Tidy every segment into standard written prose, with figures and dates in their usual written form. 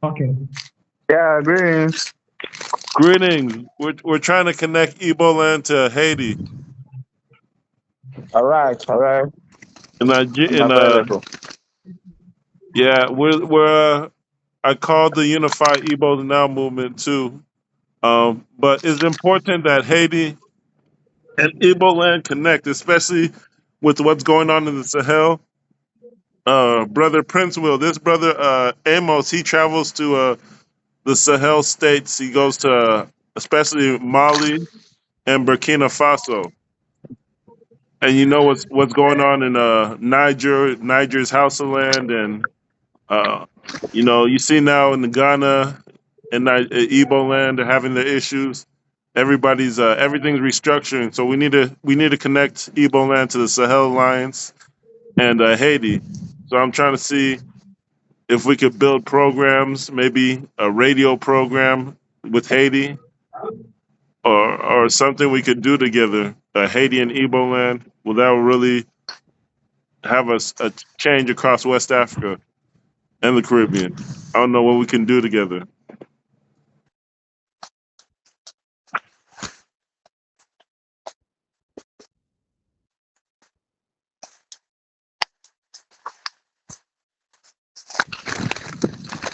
Okay. Yeah, greetings. Greetings. We're trying to connect Igbo land to Haiti. All right. And I'm available. yeah, we're I called the Unify Igbo Now movement too. But it's important that Haiti and Igbo land connect, especially with what's going on in the Sahel. Brother Prince will. This brother Amos, he travels to the Sahel states. He goes to especially Mali and Burkina Faso. And you know what's going on in Niger's House of Land, and you see now in the Ghana and Igbo land they're having their issues. Everything's restructuring, so we need to connect Igbo land to the Sahel Alliance and Haiti. So I'm trying to see if we could build programs, maybe a radio program with Haiti, or something we could do together, Haiti and Igbo land. Well, that would really have a change across West Africa and the Caribbean. I don't know what we can do together.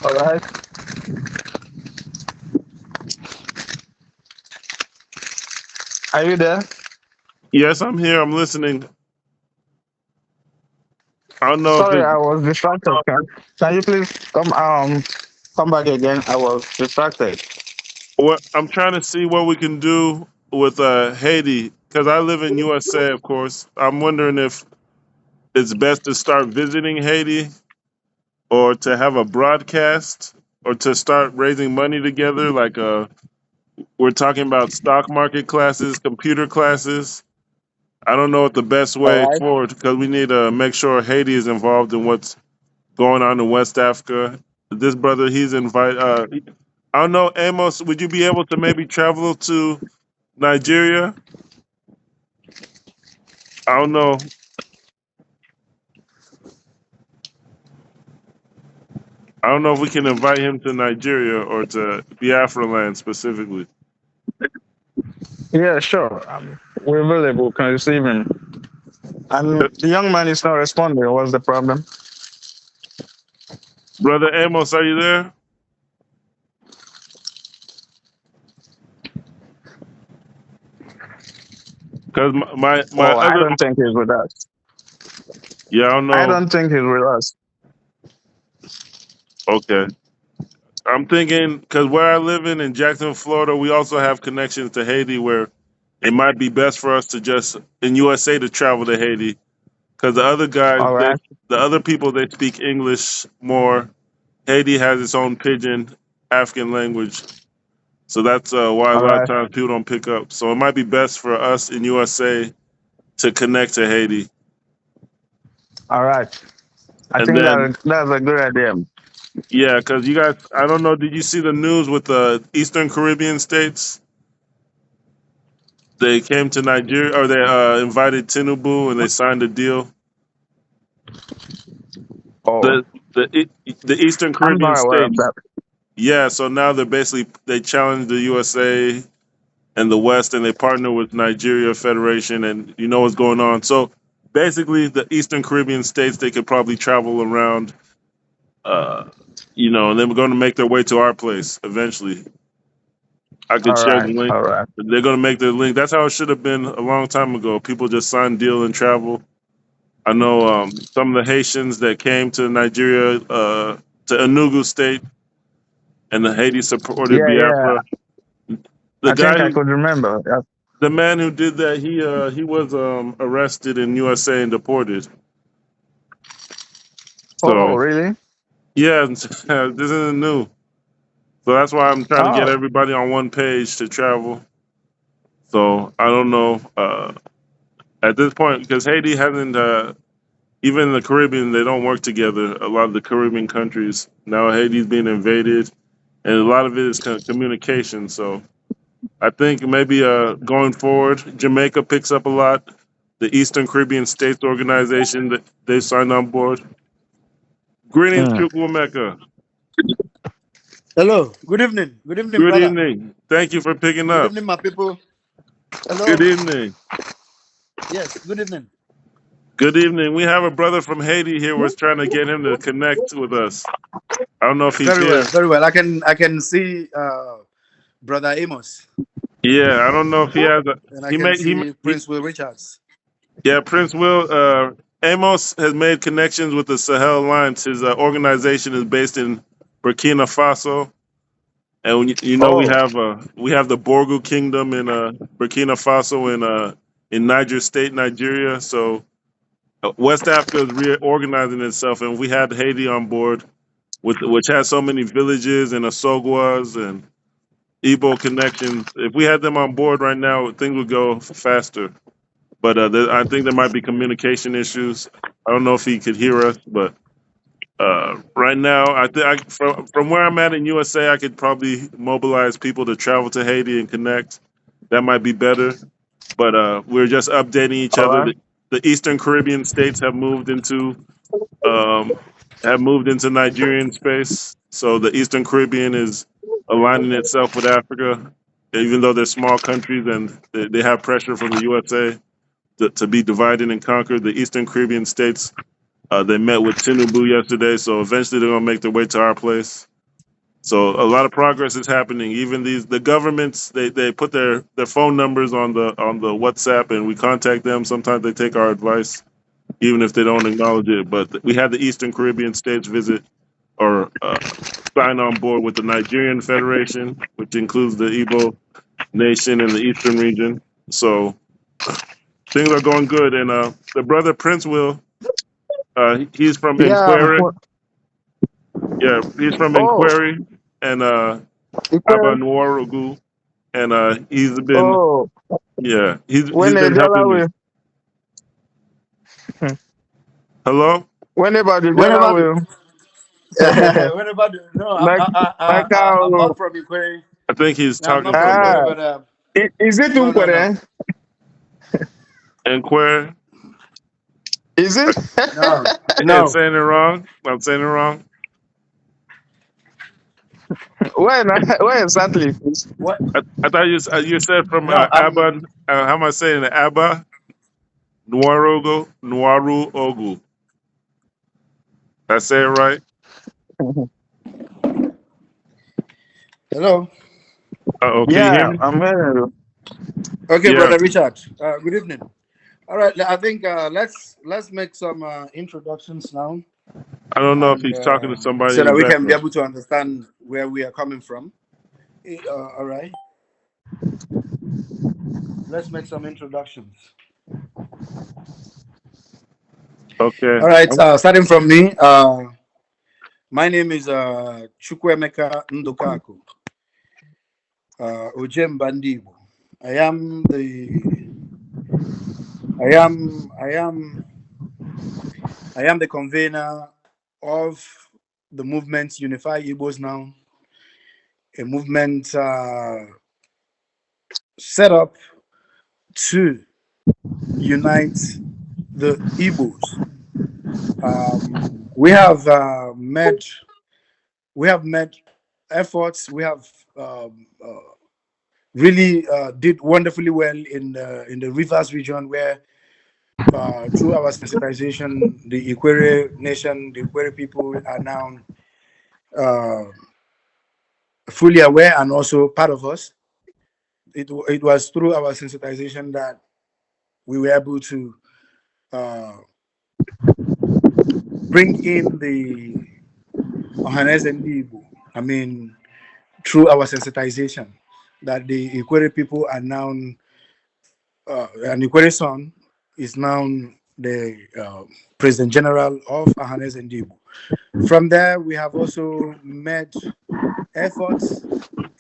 All right. Are you there? Yes, I'm here. I'm listening. I don't know if Sorry, it. I was distracted. Can you please come back again? I was distracted. What I'm trying to see what we can do with Haiti because I live in USA, of course. I'm wondering if it's best to start visiting Haiti or to have a broadcast or to start raising money together. Like we're talking about stock market classes, computer classes. I don't know what the best All way right. forward because we need to make sure Haiti is involved in what's going on in West Africa. This brother, he's invited. I don't know, Amos. Would you be able to maybe travel to Nigeria? I don't know. I don't know if we can invite him to Nigeria or to Biafra land specifically. Yeah, sure. We're available. Can you see him? And the young man is not responding. What's the problem? Brother Amos, are you there? Because my Oh, I other don't think he's with us. yeah, I don't I know. don't think he's with us. Okay, I'm thinking because where I live in Jacksonville, Florida, we also have connections to Haiti, where it might be best for us to just in USA to travel to Haiti because All right. the other people they speak English more. Haiti has its own pidgin African language, so that's why a All lot of right. times people don't pick up. So it might be best for us in USA to connect to Haiti, All right. I and think then that's a good idea. yeah, because you guys, I don't know, did you see the news with the Eastern Caribbean states? They came to Nigeria, or they invited Tinubu, and they signed a deal. Oh, The the Eastern I'm Caribbean not aware of states, that. yeah. So now they challenge the USA and the West, and they partner with Nigeria Federation, and you know what's going on. So basically, the Eastern Caribbean states they could probably travel around, uh, and then we're going to make their way to our place eventually. I could All share the right. link. All right. They're going to make the link. That's how it should have been a long time ago. People just signed deal and travel. I know some of the Haitians that came to Nigeria, to Enugu State, and the Haiti supported Yeah, yeah. Biafra. The I think guy I who could remember. Yeah. The man who did that, he was arrested in USA and deported. Oh, So really? yeah, this isn't new. So that's why I'm trying to get Oh, everybody on one page to travel. So I don't know at this point because Haiti hasn't even in the Caribbean they don't work together. A lot of the Caribbean countries now Haiti's being invaded, and a lot of it is communication. So I think maybe going forward, Jamaica picks up a lot. The Eastern Caribbean States Organization that they signed on board. Greetings, mm. Chukwumeka. Hello. Good evening. Good evening, Good brother. evening. Thank you for picking Good up. evening, my people. Good Hello. evening. Yes. Good evening. Good evening. We have a brother from Haiti here. We're trying to get him to connect with us. I don't know if he's Very well. here. Very well. I can see brother Amos, Yeah, I don't know if he has a. and I He can made see he Prince Will Richards. Yeah, Prince Will. Amos has made connections with the Sahel Alliance. His organization is based in Burkina Faso, and you know Oh, we have the Borgu Kingdom in Burkina Faso in Niger State, Nigeria. So West Africa is reorganizing itself, and we had Haiti on board, which has so many villages and Asogwas and Igbo connections. If we had them on board right now, things would go faster. But I think there might be communication issues. I don't know if he could hear us, but right now, from where I'm at in USA, I could probably mobilize people to travel to Haiti and connect. That might be better. But we're just updating each all other. right. The Eastern Caribbean states um, have moved into Nigerian space. So the Eastern Caribbean is aligning itself with Africa, even though they're small countries and they have pressure from the USA to be divided and conquered. The Eastern Caribbean states, they met with Tinubu yesterday, so eventually they're going to make their way to our place. So a lot of progress is happening. Even the governments, they put their phone numbers on the WhatsApp, and we contact them. Sometimes they take our advice, even if they don't acknowledge it. But we had the Eastern Caribbean states visit or sign on board with the Nigerian Federation, which includes the Igbo nation in the Eastern region. So things are going good. And the brother Prince Will, he's from Yeah. Inquiry. Yeah, he's from Oh, Inquiry and okay. Abantuum, and he's been Oh, he's when a been dollar helping me. will, Hello, whenever the dollar Whenever, will, whenever. No, like, I'm how, not from Ukraine. I think he's No, I'm talking not from from Ukraine, ah, but is it no, no, no, Unkwere? Inquiry. Is it? no, I'm no. saying it wrong. I'm saying it wrong. When, where exactly? What? I thought you said from No, I'm. Abba. How am I saying it? Abba Nuaru Ogu. Did I say it right? Hello. Can you hear Yeah, me? I'm hearing you. Okay, Yeah. brother Richard. Good evening. All right. I think let's make some introductions now, I don't know if and he's talking to somebody so in the that we can be background. able to understand where we are coming from. All right. Let's make some introductions. Okay. All right. Starting from me. My name is Chukwemeka Ndokaku, Ojem Bandibo. I am the I am I am I am the convener of the movement Unify Igbos now, a movement set up to unite the Igbos. We have made efforts. We have really did wonderfully well in the Rivers region, where through our sensitization, the Ikwere nation, the Ikwere people are now uh, fully aware and also part of us. It was through our sensitization that we were able to uh, bring in the Ohanes and Igbo. I mean, through our sensitization, that the Ikwere people are now, an Ikwere son is now the President General of Ohanes and Igbo. From there, we have also made efforts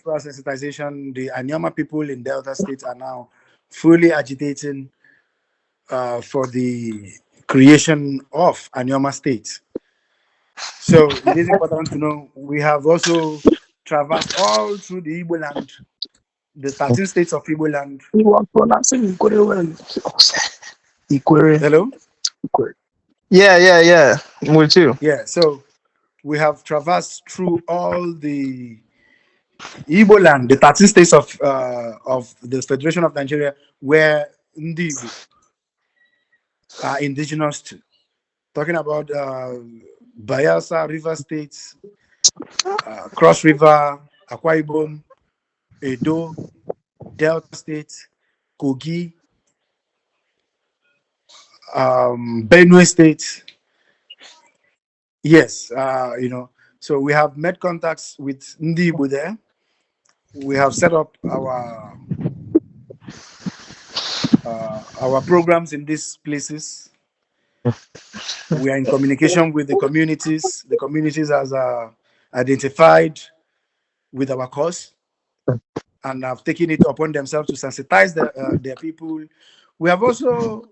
through our sensitization. The Anyama people in Delta State are now fully agitating for the creation of Anyama State. So it is important to know we have also traversed all through the Igbo land, the 13 states of Igbo land. You want pronouncing Ikwere well? Ikwere. Hello? Ikwere. Yeah. I'm with you. Yeah, so we have traversed through all the Igbo land, the 13 states of the Federation of Nigeria, where Ndi Igbo are indigenous to. Talking about Bayelsa, River States, Cross River, Akwa Ibom, Edo, Delta State, Kogi, Benue State. Yes, so we have made contacts with Ndi Igbo there. We have set up our programs in these places. We are in communication with the communities. The communities has identified with our cause and have taken it upon themselves to sensitize their people. We have also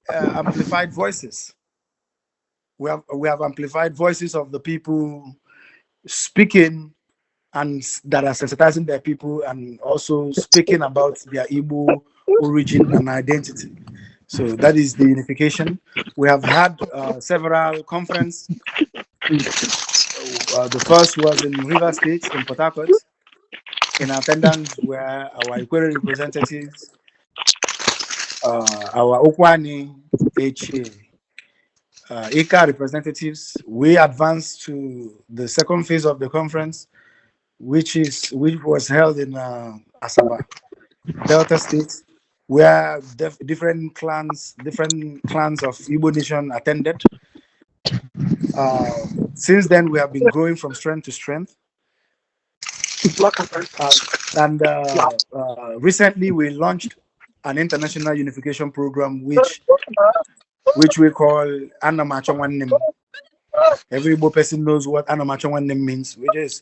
amplified voices. We have amplified voices of the people speaking and that are sensitizing their people and also speaking about their Igbo origin and identity. So that is the unification. We have had several conferences. The first was in River State in Port Harcourt. In attendance were our Equatorial representatives, our Okwani ECA representatives. We advanced to the second phase of the conference, which was held in Asaba, Delta State, where different clans of Igbo Nation attended. Since then, we have been growing from strength to strength. And recently, we launched an international unification program, which we call Anamachongwanim. Every Igbo person knows what Anamachongwanim means, which is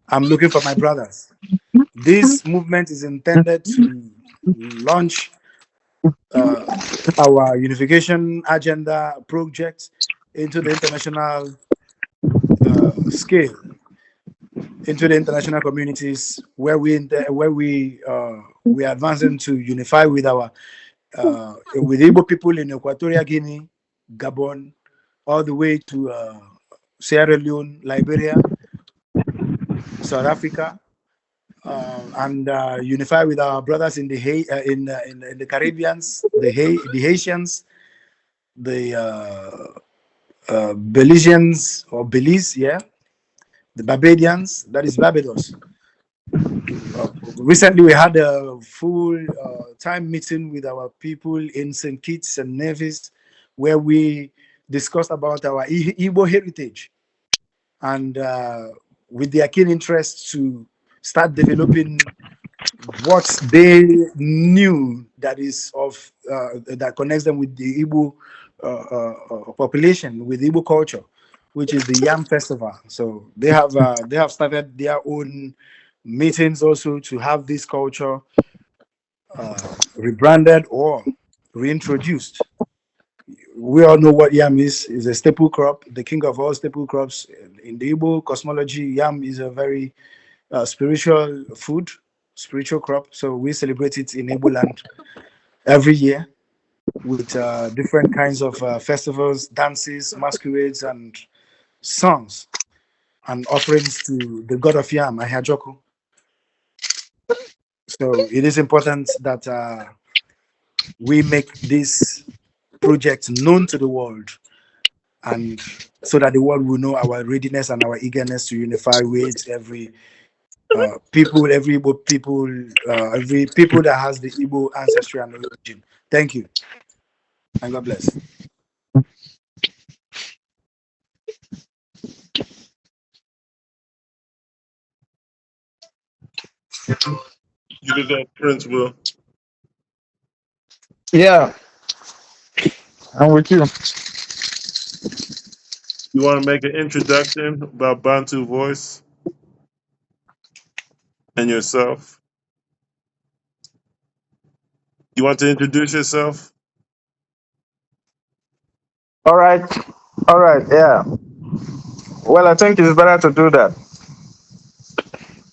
I'm looking for my brothers. This movement is intended to launch our unification agenda project into the international scale, into the international communities where we are advancing to unify with our with Igbo people in Equatorial Guinea, Gabon, all the way to Sierra Leone, Liberia, South Africa, and unify with our brothers in the Caribbeans, the Haitians, the Belizeans or Belize, yeah, the Barbadians, that is Barbados. Recently, we had a full time meeting with our people in St. Kitts and Nevis, where we discussed about our Igbo heritage, and with their keen interest to start developing what they knew that is of that connects them with the Igbo population, with Igbo culture, which is the Yam Festival. So they have started their own meetings also to have this culture rebranded or reintroduced. We all know what yam is a staple crop, the king of all staple crops. In the Igbo cosmology, yam is a very spiritual food, spiritual crop. So we celebrate it in Igbo land every year with different kinds of festivals, dances, masquerades, and songs, and offerings to the god of yam, Ahajoko. So it is important that we make this project known to the world, and so that the world will know our readiness and our eagerness to unify with every people, every Igbo people, every people that has the Igbo ancestry and origin. Thank you, and God bless. You did that, Prince Will. Yeah, I'm with you. You want to make an introduction about Bantu voice and yourself? You want to introduce yourself? All right. Yeah. Well, I think it's better to do that.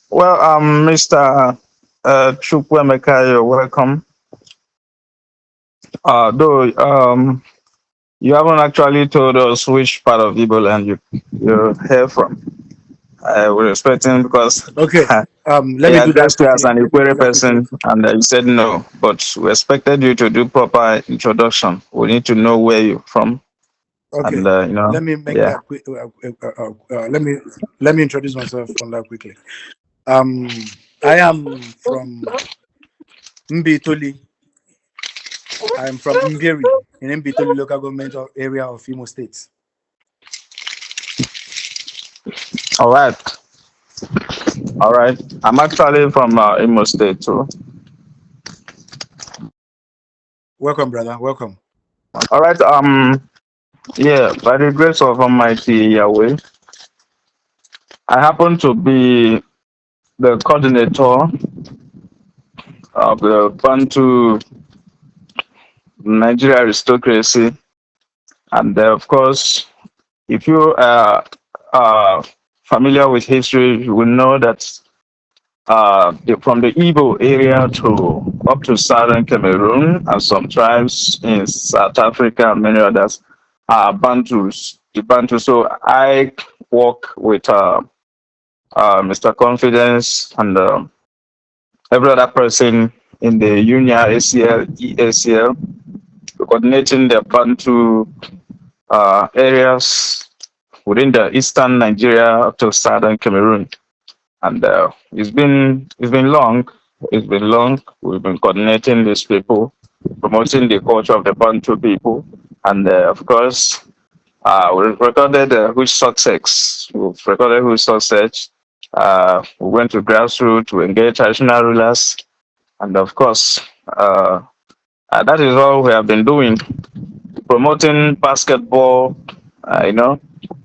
Well, Mr. Chukwemeka, you're welcome. Though you haven't actually told us which part of Igbo land you're here from. I will respect him because Okay. Let he me do that addressed you as quickly. an Let me do Ikwere that quickly. person, and you said no. But we expected you to do proper introduction. We need to know where you're from, and Okay. Let me make yeah. that quick. Let me introduce myself on that quickly. I am from Mbitoli. I'm from Mbiri in Mbitoli local government area of Imo State. All right, all right. I'm actually from Imo State too. Welcome, brother. Welcome. All right. Yeah. By the grace of Almighty Yahweh, I happen to be the coordinator of the Bantu Nigeria aristocracy, and of course, if you are familiar with history, you will know that from the Igbo area to up to southern Cameroon and some tribes in South Africa and many others are Bantus. The Bantu. So I work with Mr. Confidence and every other person in the UNIAACL, EACL, coordinating the Bantu areas within the eastern Nigeria up to southern Cameroon. And it's been long. It's been long. We've been coordinating these people, promoting the culture of the Bantu people, and of course, we've recorded huge success. We've recorded huge success. We went to grassroots, we engaged traditional rulers, and of course, that is all we have been doing. Promoting basketball.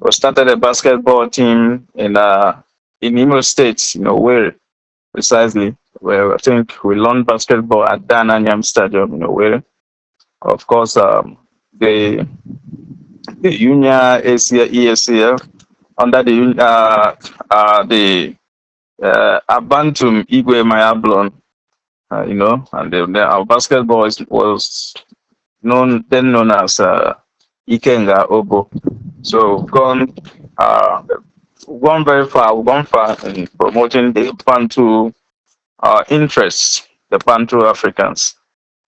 We started a basketball team in Imo State, where precisely where I think we learned basketball at Dananyam Stadium, where of course the Unia ACL, EACL under the Abantuum Igwe Mayablon, and our basketball was known as Ikenga Obo. So gone very far. We've gone far in promoting the Bantu interests, the Bantu Africans.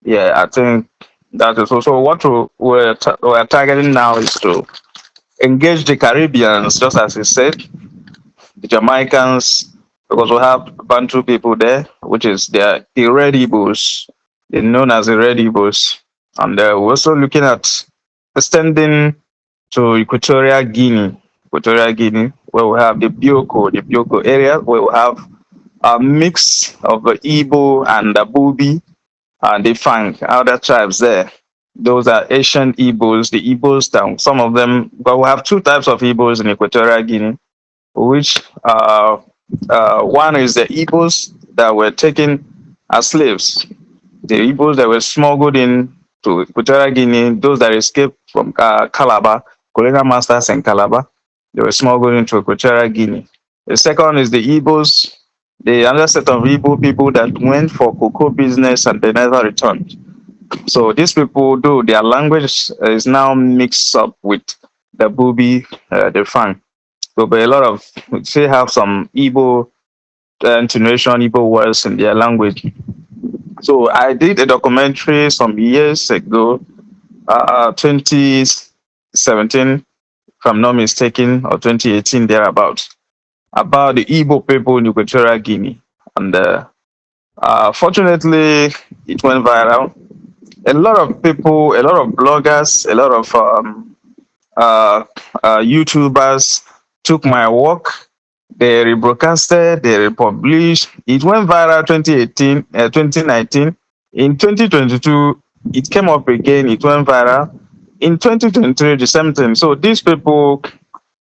Yeah, I think that is also what we're targeting now is to engage the Caribbeans, just as he said, the Jamaicans, because we have Bantu people there, which is the Red Igbos, they're known as the Red Igbos. And we're also looking at extending to Equatorial Guinea, where we have the Bioko area, where we have a mix of the Igbo and the Bubi and the Fang, other tribes there. Those are Asian Igbos, the Igbos down. Some of them, but we have two types of Igbos in Equatorial Guinea, which one is the Igbos that were taken as slaves. The Igbos that were smuggled in to Equatorial Guinea, those that escaped from Calabar, colonial masters in Calabar, they were smuggled into Equatorial Guinea. The second is the Igbos, the other set of Igbo people that went for cocoa business and they never returned. So these people, though their language is now mixed up with the Bubi, the Fang. So, but a lot of they have some Igbo intonation, Igbo words in their language. So I did a documentary some years ago, 2017, if I'm not mistaken, or 2018 thereabout, about the Igbo people in Equatorial Guinea. And fortunately, it went viral. A lot of people, a lot of bloggers, a lot of YouTubers took my work. They rebroadcasted, they republished. It went viral 2018, 2019. In 2022, it came up again. It went viral. In 2023, the same thing. So these people,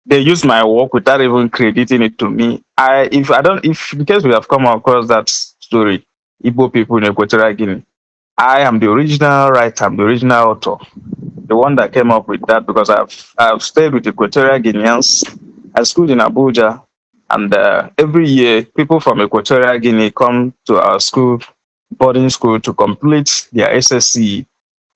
they use my work without even crediting it to me. If in case we have come across that story, Igbo people in Equatorial Guinea, I am the original writer, I'm the original author, the one that came up with that because I've stayed with Equatorial Guineans. I schooled in Abuja, and every year people from Equatorial Guinea come to our school, boarding school, to complete their SSC.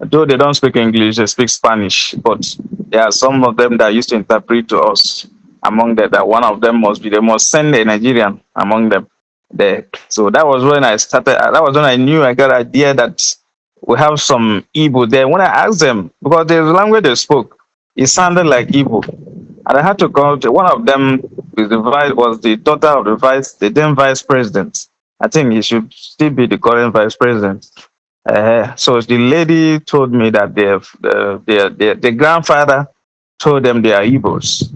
Though they don't speak English, they speak Spanish, but there are some of them that used to interpret to us. among them. That one of them must be, they must send a Nigerian among them there. So that was when I started. That was when I knew, I got idea that we have some Igbo there. When I asked them, because the language they spoke, it sounded like Igbo, and I had to go to one of them. Was the daughter of the then vice president. I think he should still be the current vice president. So the lady told me that their grandfather told them they are Igbos.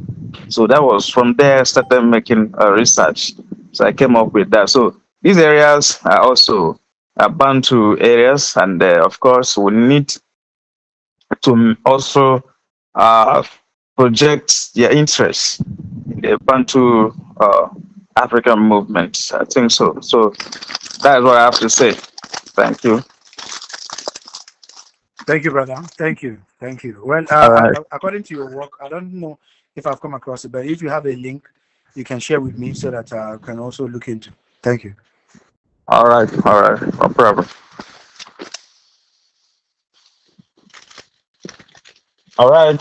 So that was from there I started making research. So I came up with that. So these areas are also Bantu areas, and of course we need to also uh, project their interests in the Bantu African movement. I think so. So that is what I have to say. Thank you. Thank you, brother. Thank you. Thank you. Well, All right. according to your work, I don't know if I've come across it, but if you have a link, you can share with me so that I can also look into. Thank you. All right. All right. No problem. All right.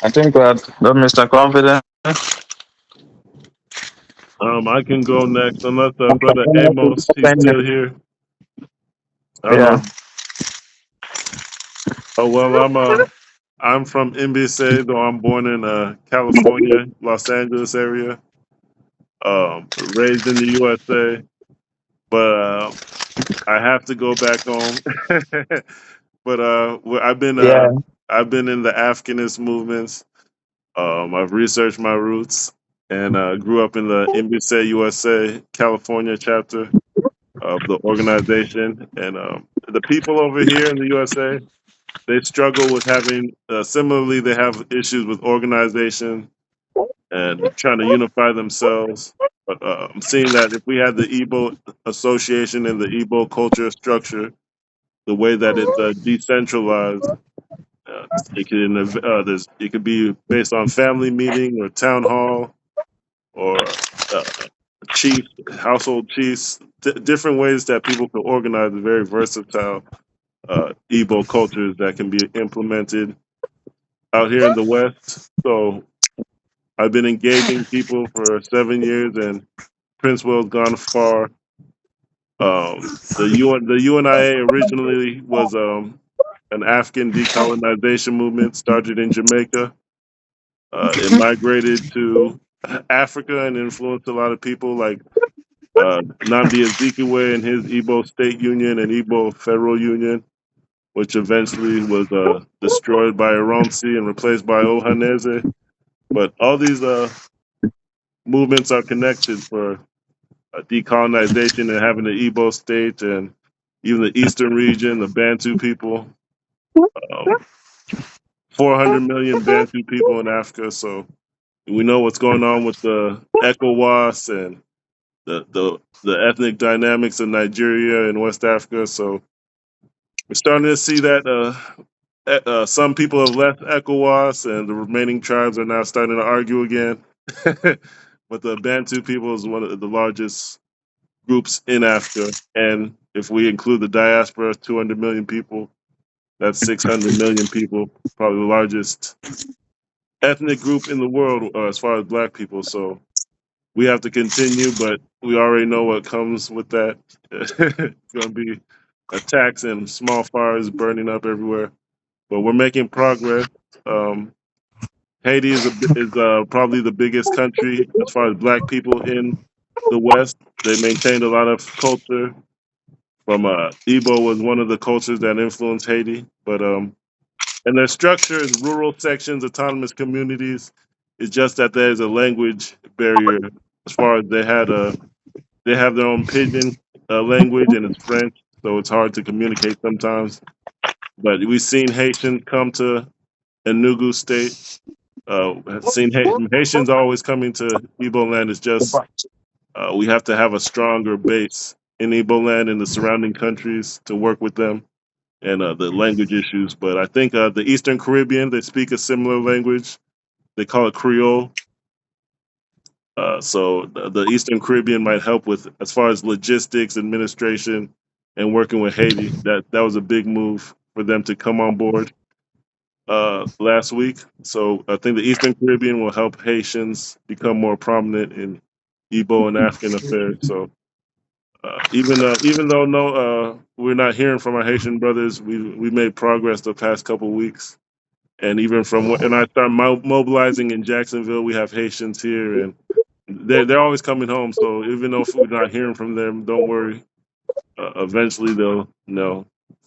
I think that Mr. Confident. I can go next unless brother Amos he's still here. I don't Yeah. know. Oh well, I'm from Mbaise, though I'm born in California, Los Angeles area. Raised in the USA, but I have to go back home. But Yeah. I've been in the Afghanist movements. I've researched my roots and grew up in the Mbaise USA California chapter of the organization. And the people over here in the USA, they struggle with having similarly they have issues with organization and trying to unify themselves. But I'm seeing that if we had the Igbo association and the Igbo culture structure, the way that it's decentralized, it can it could be based on family meeting or town hall or chief household chiefs, different ways that people can organize a very versatile Igbo cultures that can be implemented out here in the West. So I've been engaging people for 7 years, and Prince Will's gone far. The UNIA originally was an African decolonization movement started in Jamaica. It migrated to Africa and influenced a lot of people like Nnamdi Azikiwe and his Igbo State Union and Igbo Federal Union, which eventually was destroyed by Ironsi and replaced by Ohaneze. But all these movements are connected for decolonization and having the Igbo state and even the eastern region, the Bantu people. Um, 400 million Bantu people in Africa. So we know what's going on with the ECOWAS and the ethnic dynamics of Nigeria and West Africa. So we're starting to see that some people have left ECOWAS and the remaining tribes are now starting to argue again. But the Bantu people is one of the largest groups in Africa. And if we include the diaspora, 200 million people, that's 600 million people, probably the largest ethnic group in the world as far as black people. So we have to continue, but we already know what comes with that. It's going to be attacks and small fires burning up everywhere. But we're making progress. Um, Haiti is probably the biggest country as far as black people in the West. They maintained a lot of culture. From Igbo was one of the cultures that influenced Haiti, but and their structure is rural sections, autonomous communities. It's just that there's a language barrier as far as they have their own pidgin language and it's French, so it's hard to communicate sometimes. But we've seen Haitians come to Enugu State. Have seen Haitians always coming to Igbo land. It's just we have to have a stronger base in Igbo land and the surrounding countries to work with them and the language issues. But I think the Eastern Caribbean, they speak a similar language. They call it Creole. So the Eastern Caribbean might help with as far as logistics, administration, and working with Haiti. That was a big move for them to come on board. last week. So I think the Eastern Caribbean will help Haitians become more prominent in Igbo and African affairs. So even though no we're not hearing from our Haitian brothers, we made progress the past couple weeks. And even and I start mobilizing in Jacksonville, we have Haitians here, and they're always coming home. So even though we're not hearing from them, don't worry. Eventually they'll know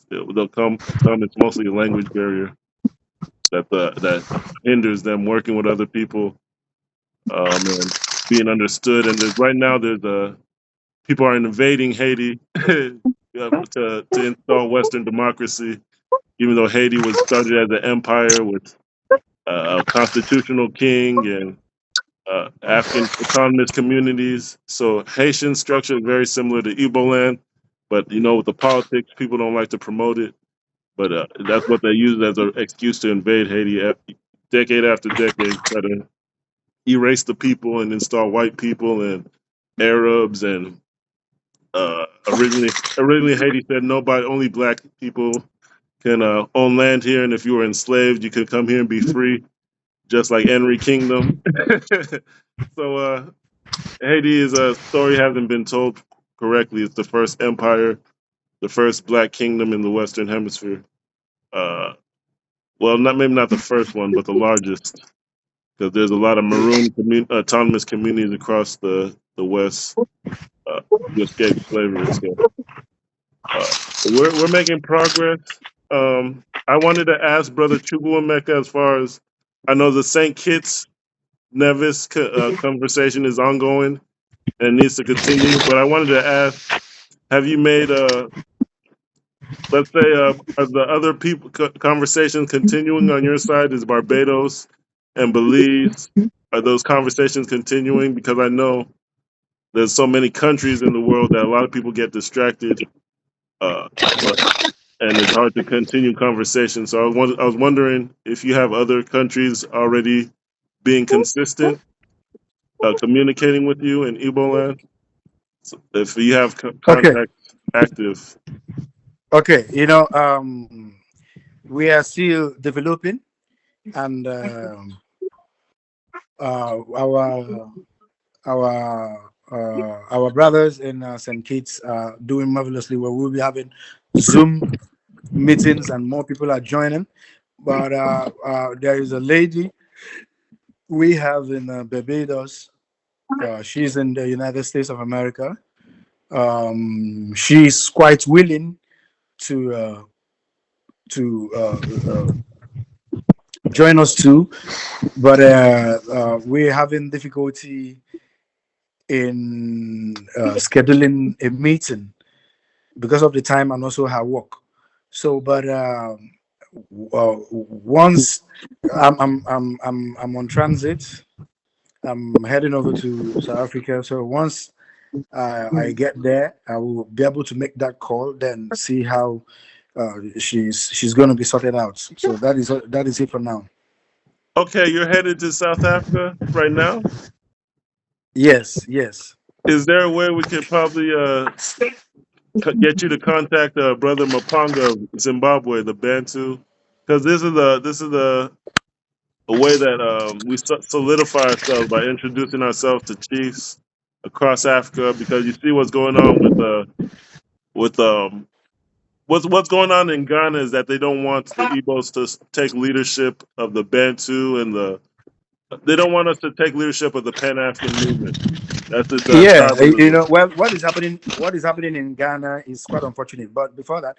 they'll come. It's mostly a language barrier that hinders them working with other people and being understood. And right now there's people are invading Haiti to install Western democracy, even though Haiti was started as an empire with a constitutional king and African autonomous communities. So Haitian structure is very similar to Igbo land, but with the politics, people don't like to promote it. But that's what they use as an excuse to invade Haiti, decade after decade, try to erase the people and install white people and Arabs. And originally Haiti said nobody, only black people can own land here, and if you were enslaved, you could come here and be free, just like Henry Kingdom. So Haiti is a story hasn't been told correctly. It's the first empire, the first black kingdom in the Western Hemisphere. Uh, well, not the first one, but the largest, because there's a lot of maroon autonomous communities across the West who escaped slavery. So we're making progress. I wanted to ask Brother Chukwuemeka, as far as I know, the Saint Kitts Nevis conversation is ongoing and needs to continue. But I wanted to ask, have you made let's say are the other people conversations continuing on your side? Is Barbados and Belize, are those conversations continuing? Because I know there's so many countries in the world that a lot of people get distracted, but and it's hard to continue conversations. So I was wondering if you have other countries already being consistent, communicating with you in Igbo land. So if you have Okay. contact active. Okay. We are still developing, and our our brothers in St. Kitts are doing marvelously well. We'll be having Zoom meetings, and more people are joining. But there is a lady we have in Barbados. She's in the United States of America. She's quite willing to uh, to join us too, but we're having difficulty in scheduling a meeting because of the time and also her work. So, but once I'm on transit, I'm heading over to South Africa. So once I get there, I will be able to make that call, then see how she's going to be sorted out. So that is it for now. Okay, you're headed to South Africa right now. Yes, yes. Is there a way we could probably get you to contact Brother Mapanga of Zimbabwe, the Bantu? Because this is a way that we solidify ourselves by introducing ourselves to chiefs across Africa. Because you see what's going on with what's going on in Ghana is that they don't want the Igbos to take leadership of the Bantu and they don't want us to take leadership of the Pan African movement. That's the Yeah, tribalism. well, what is happening in Ghana is quite unfortunate. But before that,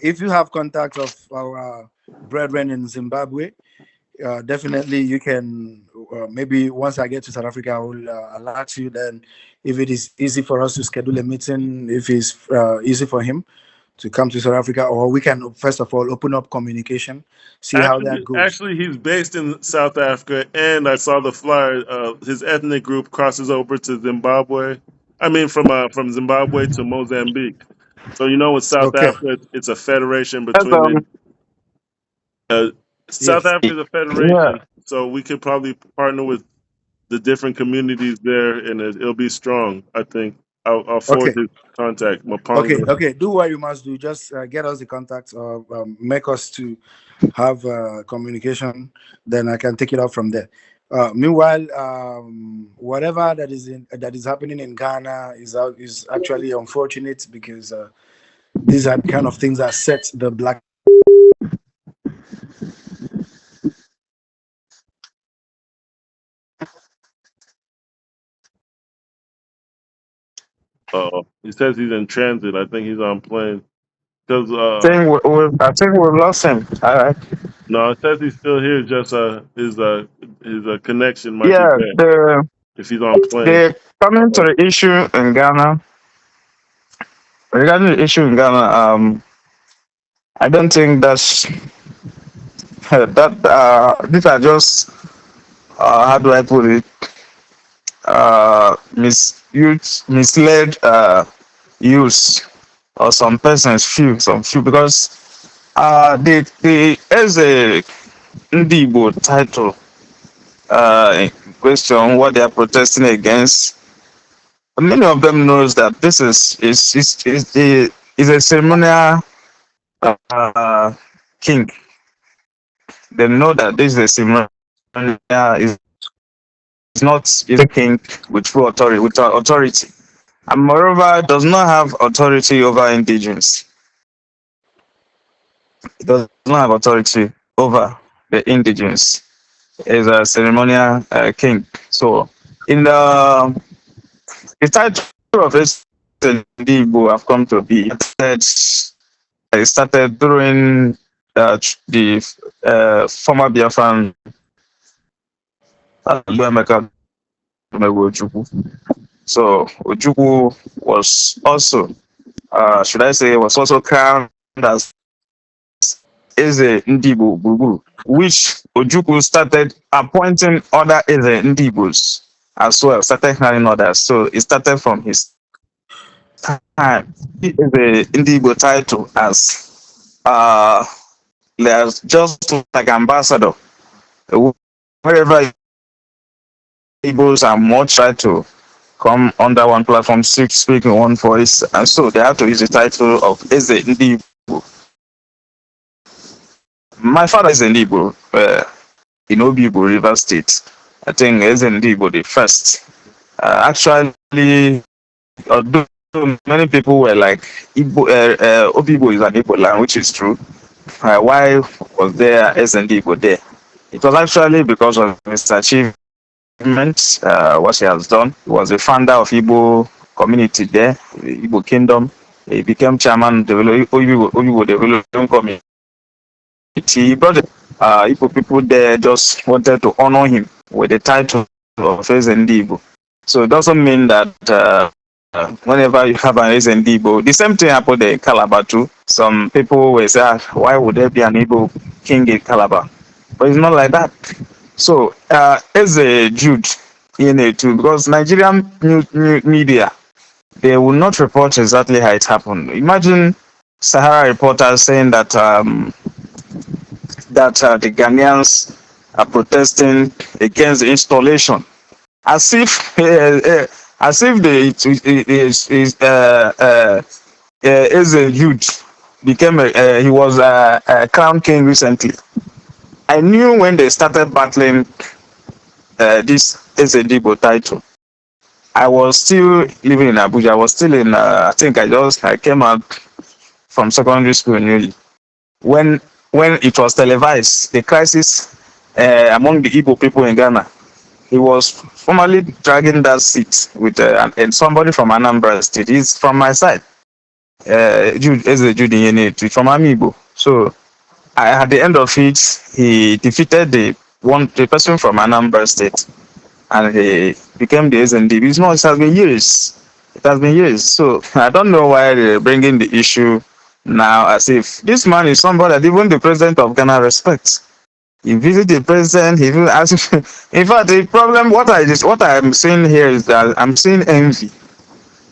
if you have contacts of our brethren in Zimbabwe, definitely you can. Maybe once I get to South Africa, I will alert you. Then, if it is easy for us to schedule a meeting, if it's easy for him to come to South Africa, or we can first of all open up communication, see how that goes. Actually, he's based in South Africa, and I saw the flyer. His ethnic group crosses over to Zimbabwe. I mean, from Zimbabwe to Mozambique. So with South Okay. Africa, it's a federation Yes, between it. Uh, South Yes. Africa is a yeah. federation, so we could probably partner with the different communities there, and it'll be strong. I think. I'll forward Okay. his contact. Okay. Mapanga. Okay. Do what you must do. Just get us the contacts or make us to have communication. Then I can take it up from there. Meanwhile, whatever that is happening in Ghana is actually unfortunate because these are the kind of things that set the black. He says he's in transit. I think he's on plane. Because I think we've lost him. All right. no, it says he's still here. Just his connection might be Yeah, bad if he's on plane. the coming to the issue in Ghana, regarding the issue in Ghana, I don't think that's that. These are just how do I put it? Misled use, or some persons feel some few because the as a Igbo title in question what they are protesting against. Many of them knows that this is a ceremonial king. They know that this is a ceremonial is a king with full authority authority, and moreover does not have authority over indigenous. It does not have authority over the indigenous. Is a ceremonial king. So in the title of this Igbo have come to be. It started during the former Biafran so Ojukwu was also, should I say, was also crowned as Eze Ndibo Guru, which Ojukwu started appointing other Eze Ndibos as well, started hiring others. So it started from his time. The Indigo title as there's just like ambassador. Wherever Igbos are more try to come under one platform, speak in one voice, and so they have to use the title of Eze Ndibo. My father is in Igbo, in Obibo River State. I think Eze Ndibo the first. Actually, although many people were like, Igbo, Obibo is an Igbo land, which is true. Why was there Eze Ndibo there? It was actually because of his achievements, what he has done. He was the founder of Igbo community there, the Igbo kingdom. He became chairman of the Igbo Development Committee. He brought the Igbo people there, just wanted to honor him with the title of Eze Ndibo. So it doesn't mean that whenever you have an Eze Ndibo, the same thing happened in Calabar too. Some people will say, why would there be an Igbo king in Calabar? But it's not like that. So as a Jude in it too, because Nigerian media, they will not report exactly how it happened. Imagine Sahara reporters saying that the Ghanaians are protesting against the installation, as if the as a youth became he was a crown king recently. I knew when they started battling this Ezedibo title. I was still living in Abuja. I was still in. I think I came out from secondary school newly when it was televised. The crisis among the Igbo people in Ghana. He was formerly dragging that seat with and somebody from Anambra State. He's from my side. Jude from Amiibo. So at the end of it, he defeated the person from Anambra State, and he became the SND. It's not. It has been years. It has been years. So I don't know why they're bringing the issue now as if this man is somebody that even the president of Ghana respects. He visited the president. He even asked. In fact, the problem what I'm seeing here is that I'm seeing envy.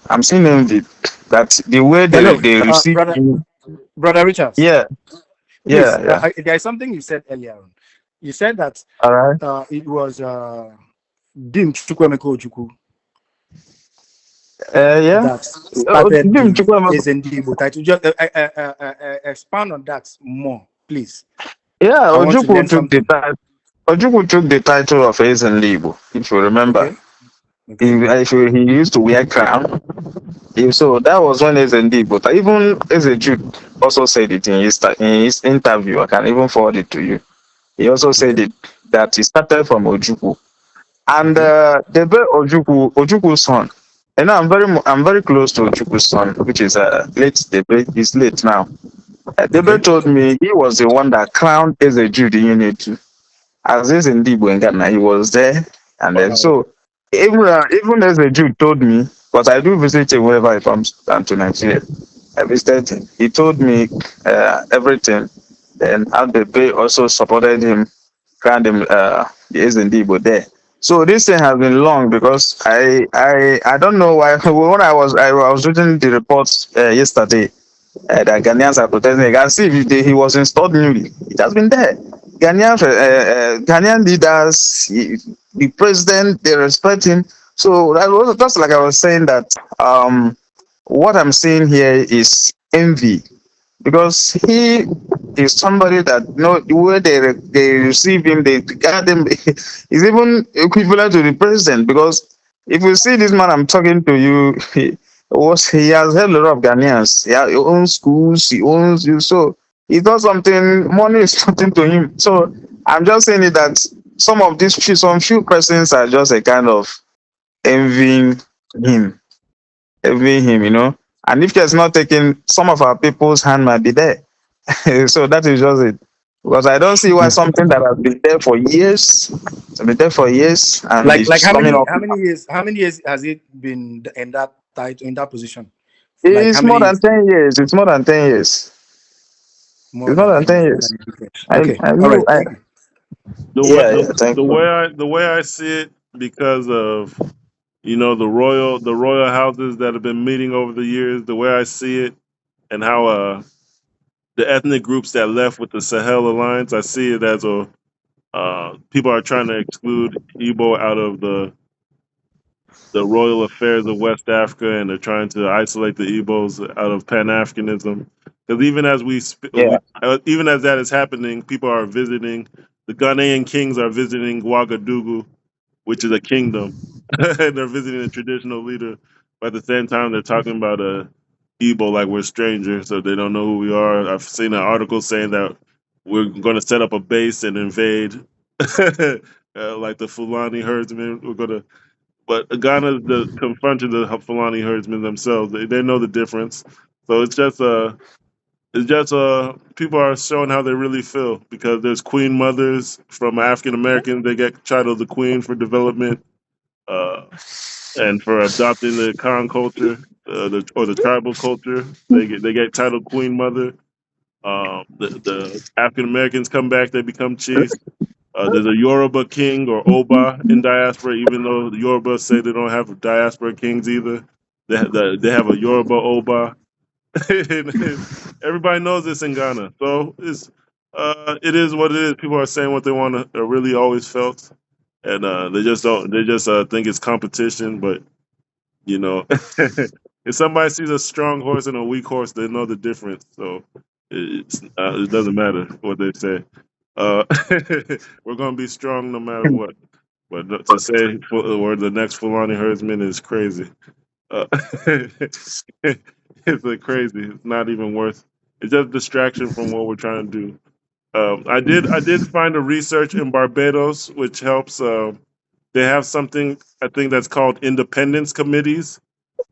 I'm seeing envy that the way they receive brother Richards. Yeah. Please, Yeah. there is something you said earlier on. You said that All right. it was Dim Chukwemeko Ojukwu. Yeah. that started Jim the Chukwuma. Ezendibo title. Just expand on that more, please. Yeah, I want to learn something. Ojukwu took the title of Ezenlibo, if you remember. Okay. Okay. He used to wear crown. So that was when Ezendibo. Even Jude also said it in his interview. I can even forward it to you. He also said Okay. it that he started from Ojukwu. And Okay. Debe Ojukwu's son. I'm very close to Ojukwu's son, which is late Debe. He's late now. Debe Okay. told me he was the one that crowned Jude in Unit as is in Igbo in Ghana, he was there, and then Wow. so even as a Jew told me, because I do visit him whenever he comes down to Nigeria, I visited him. He told me everything. Then how the Bay also supported him, crowned him is in Igbo there. So this thing has been long because I don't know why when I was reading the reports yesterday that Ghanaians are protesting against. See, he was installed newly. It has been there. Ghanaian leaders, the president, they respect him. So that was just like I was saying that what I'm seeing here is envy because he is somebody that the way they receive him, they regard him is even equivalent to the president. Because if you see this man I'm talking to you, he has helped a lot of Ghanaians. He owns schools, he owns you, so he does something. Money is something to him. So I'm just saying it that some few persons are just a kind of envying him, envying him, And if he's not taking, some of our people's hand might be there. So that is just it. Because I don't see why something that has been there for years, and Like it's coming up. how many years has it been in that title, in that position? Like how It's many more than years? 10 years. It's more than 10 years. More It's more than than 10 10 years. years. Okay. I All knew. right. Thank you. The way Yeah, yeah. Thank you. the way I see it, because of the royal houses that have been meeting over the years, the way I see it, and how the ethnic groups that left with the Sahel Alliance, I see it as a people are trying to exclude Igbo out of the royal affairs of West Africa, and they're trying to isolate the Igbos out of Pan Africanism. Because Yeah. even as that is happening, people are visiting. The Ghanaian kings are visiting Ouagadougou, which is a kingdom, and they're visiting a traditional leader. But at the same time, they're talking about a Igbo like we're strangers, so they don't know who we are. I've seen an article saying that we're going to set up a base and invade, like the Fulani herdsmen. We're going to, but Ghana's confronting the Fulani herdsmen themselves. They know the difference. So it's just people are showing how they really feel, because there's queen mothers from African Americans. They get titled the queen for development, uh, and for adopting the Khan culture, or the tribal culture. They get titled queen mother. The African Americans come back, they become chiefs. There's a Yoruba king or Oba in diaspora, even though the Yoruba say they don't have diaspora kings either. They have a Yoruba Oba. And everybody knows this in Ghana. So it is what it is. People are saying what they want to really always felt, and they just don't. They just think it's competition. But you know, if somebody sees a strong horse and a weak horse, they know the difference. So it doesn't matter what they say. Uh, we're gonna be strong no matter what. But to say we're the next Fulani herdsman is crazy. Uh, it's like crazy. It's not even worth. It's just distraction from what we're trying to do. I did find a research in Barbados which helps. They have something I think that's called independence committees,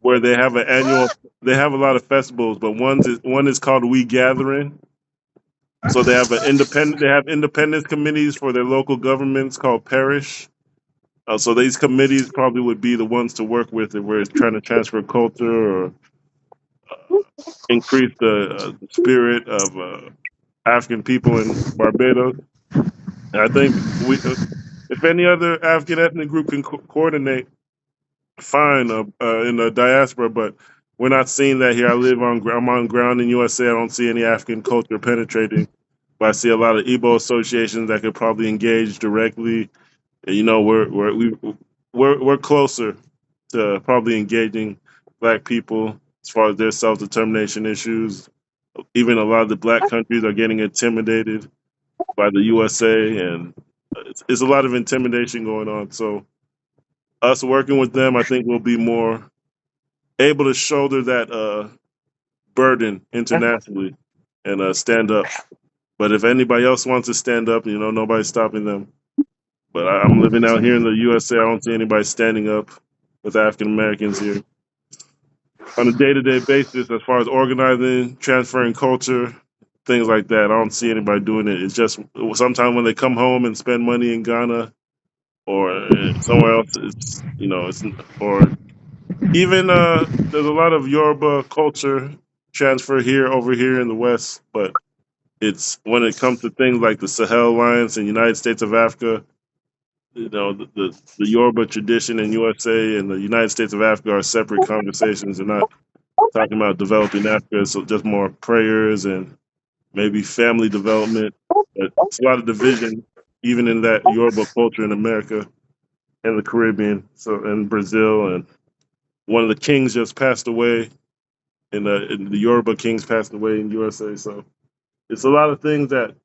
where they have an annual. They have a lot of festivals, but one is called We Gathering. So they have an independent. They have independence committees for their local governments called parish. So these committees probably would be the ones to work with if we're trying to transfer culture or increase the spirit of African people in Barbados. And I think if any other African ethnic group can coordinate, fine, in the diaspora. But we're not seeing that here. I'm on ground in USA. I don't see any African culture penetrating, but I see a lot of Igbo associations that could probably engage directly. And, we're closer to probably engaging black people as far as their self determination issues. Even a lot of the black countries are getting intimidated by the USA, and it's a lot of intimidation going on. So us working with them, I think we'll be more able to shoulder that burden internationally and stand up. But if anybody else wants to stand up, nobody's stopping them. But I'm living out here in the USA. I don't see anybody standing up with African Americans here on a day-to-day basis as far as organizing, transferring culture, things like that. I don't see anybody doing it. It's just sometimes when they come home and spend money in Ghana or somewhere else, it's or even there's a lot of Yoruba culture transfer here over here in the West, but it's when it comes to things like the Sahel Alliance and United States of Africa, the Yoruba tradition in USA and the United States of Africa are separate conversations. They're not talking about developing Africa, so just more prayers and maybe family development. But it's a lot of division, even in that Yoruba culture in America and the Caribbean, so in Brazil, and one of the kings just passed away, and the Yoruba kings passed away in USA. So it's a lot of things that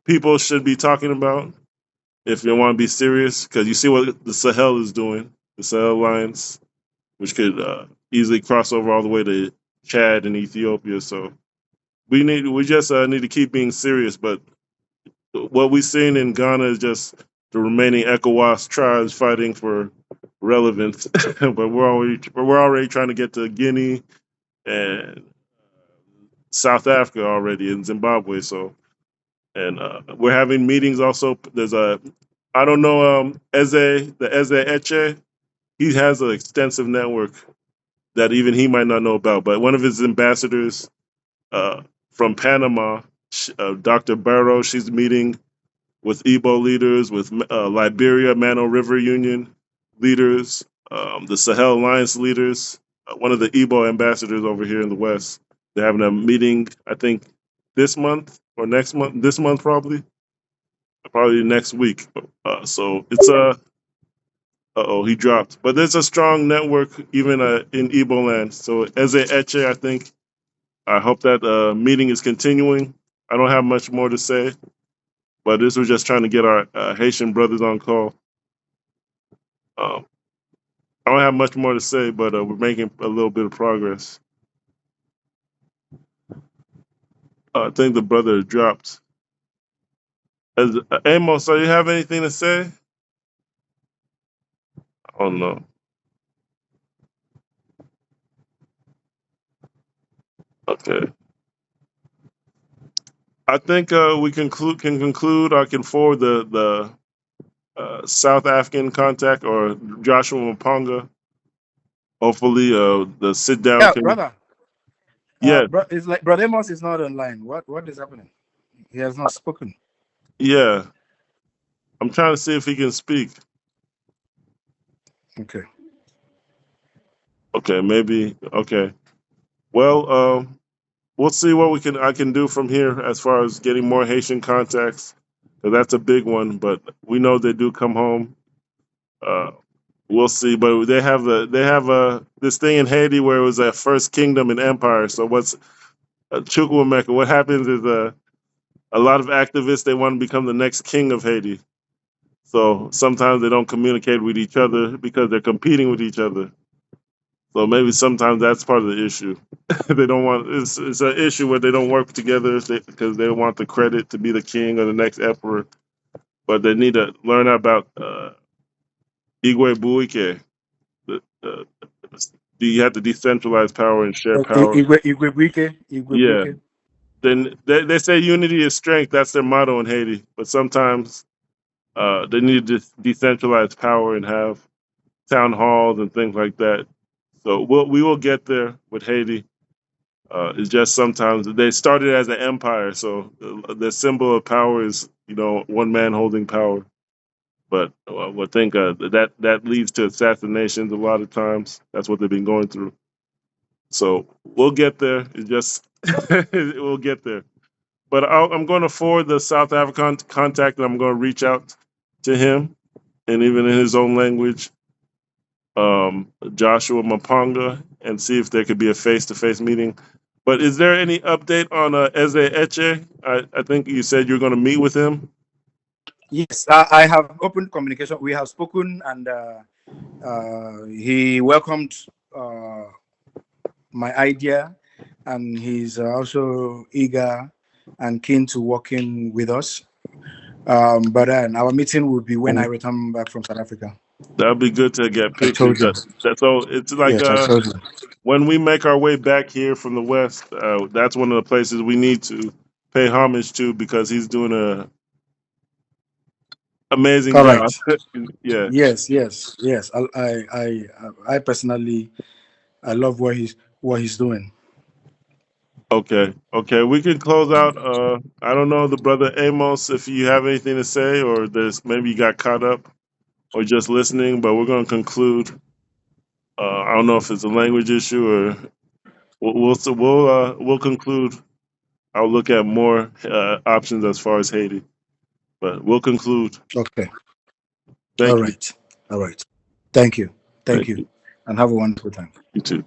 people should be talking about if you want to be serious, because you see what the Sahel is doing, the Sahel Alliance, which could easily cross over all the way to Chad and Ethiopia. So we just need to keep being serious. But what we've seen in Ghana is just the remaining ECOWAS tribes fighting for relevance. But we're already trying to get to Guinea and South Africa already in Zimbabwe. So and we're having meetings also. There's a I don't know Eze Eche. He has an extensive network that even he might not know about. But one of his ambassadors uh, from Panama, Dr. Barrow, she's meeting with Igbo leaders, with Liberia, Mano River Union leaders, the Sahel Alliance leaders, one of the Igbo ambassadors over here in the West. They're having a meeting, I think, this month or next month, this month probably next week. So it's uh-oh, he dropped. But there's a strong network even in Igbo land. So Eze Eche, I think, I hope that meeting is continuing. I don't have much more to say, but this was just trying to get our Haitian brothers on call. Um, I don't have much more to say, but we're making a little bit of progress. I think the brother dropped. Amos, so you have anything to say? Oh no. Okay. I think we can conclude. I can forward the South African contact or Joshua Mponga. Hopefully, the sit down Yeah, can. brother. Yeah, It's like Brother Amos is not online. What is happening? He has not spoken. yeah. I'm trying to see if he can speak. Okay. Okay, maybe. Okay. Well, we'll see what I can do from here as far as getting more Haitian contacts. 'Cause that's a big one, but we know they do come home. Uh, we'll see, but they have this thing in Haiti where it was a first kingdom and empire. So what's Chukwuemeka? What happens is a lot of activists they want to become the next king of Haiti. So sometimes they don't communicate with each other because they're competing with each other. So maybe sometimes that's part of the issue. They don't want it's an issue where they don't work together because they want the credit to be the king or the next emperor, but they need to learn about Igwe Buike. Uh, you have to decentralize power and share power. Igwe Yeah. Buike. Then they say unity is strength. That's their motto in Haiti. But sometimes they need to decentralize power and have town halls and things like that. So we will get there with Haiti. It's just sometimes they started as an empire, so the symbol of power is one man holding power. But I think that leads to assassinations a lot of times. That's what they've been going through. So we'll get there. It's just we'll get there. But I'm going to forward the South African contact, and I'm going to reach out to him, and even in his own language, Joshua Mapanga and see if there could be a face-to-face meeting. But is there any update on Eze Eche? I think you said you're going to meet with him. Yes, I have open communication. We have spoken, and he welcomed my idea, and he's also eager and keen to working with us. But then our meeting will be when I return back from South Africa. That'd be good to get I pictures. told you. That's so. It's like Yes, I told you. when we make our way back here from the West, that's one of the places we need to pay homage to because he's doing a amazing All job. right. Yeah. Yes. I personally, I love what he's doing. Okay. Okay. We can close out. I don't know, the brother Amos, if you have anything to say, or there's maybe you got caught up or just listening, but we're going to conclude. I don't know if it's a language issue or we'll conclude. I'll look at more options as far as Haiti, but we'll conclude. Okay. Thank All you. right. All right. Thank you. Thank Thank you. you. And have a wonderful time. You too.